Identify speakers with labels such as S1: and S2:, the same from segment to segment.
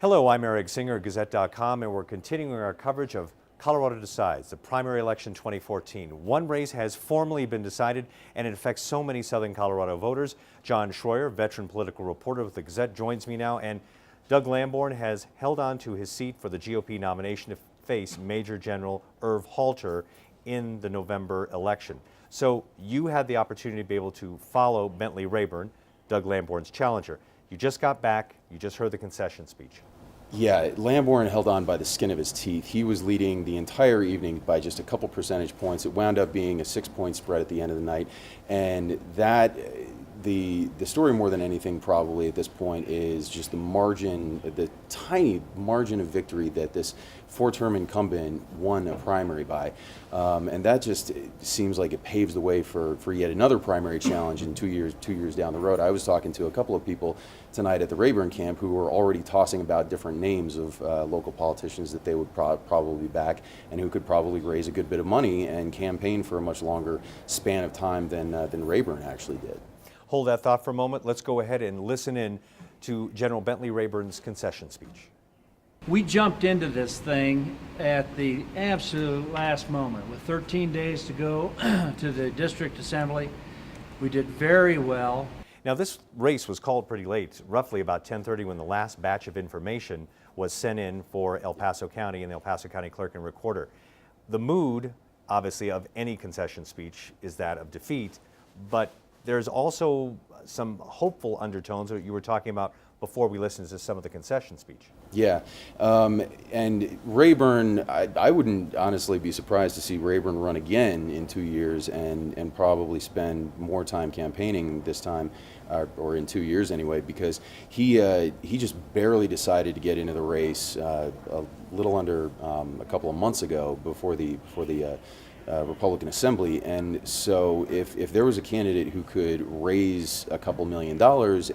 S1: Hello, I'm Eric Singer, Gazette.com, and we're continuing our coverage of Colorado Decides, the primary election 2014. One race has formally been decided, and it affects so many Southern Colorado voters. John Schroyer, veteran political reporter with the Gazette, joins me now, and Doug Lamborn has held on to his seat for the GOP nomination to face Major General Irv Halter in the November election. So you had the opportunity to be able to follow Bentley Rayburn, Doug Lamborn's challenger. You just got back, you just heard the concession speech.
S2: Yeah, Lamborn held on by the skin of his teeth. He was leading the entire evening by just a couple percentage points. It wound up being a 6-point spread at the end of the night, and that the story more than anything probably at this point is just the margin, the tiny margin of victory that this four-term incumbent won a primary by, and that just seems like it paves the way for yet another primary challenge in 2 years down the road. I was talking to a couple of people tonight at the Rayburn camp who were already tossing about different names of local politicians that they would probably back and who could probably raise a good bit of money and campaign for a much longer span of time than Rayburn actually did.
S1: Hold that thought for a moment. Let's go ahead and listen in to General Bentley Rayburn's concession speech.
S3: We jumped into this thing at the absolute last moment with 13 days to go to the district assembly. We did very well.
S1: Now, this race was called pretty late, roughly about 10:30 when the last batch of information was sent in for El Paso County and the El Paso County Clerk and Recorder. The mood, obviously, of any concession speech is that of defeat, but there's also some hopeful undertones that you were talking about before we listened to some of the concession speech.
S2: Yeah, and Rayburn, I wouldn't honestly be surprised to see Rayburn run again in 2 years and probably spend more time campaigning this time, or in 2 years anyway, because he just barely decided to get into the race a little under a couple of months ago before the Republican Assembly, and so if there was a candidate who could raise a couple $1 million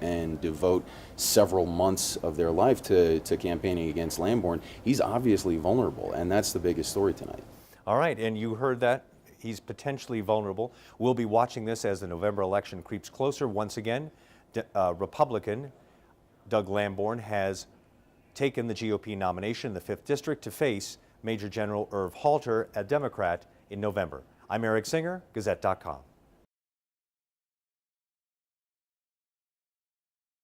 S2: and devote several months of their life to campaigning against Lamborn, he's obviously vulnerable, and that's the biggest story tonight.
S1: All right, and you heard that. He's potentially vulnerable. We'll be watching this as the November election creeps closer. Once again, Republican Doug Lamborn has taken the GOP nomination in the 5th District to face Major General Irv Halter, a Democrat, in November. I'm Eric Singer, Gazette.com.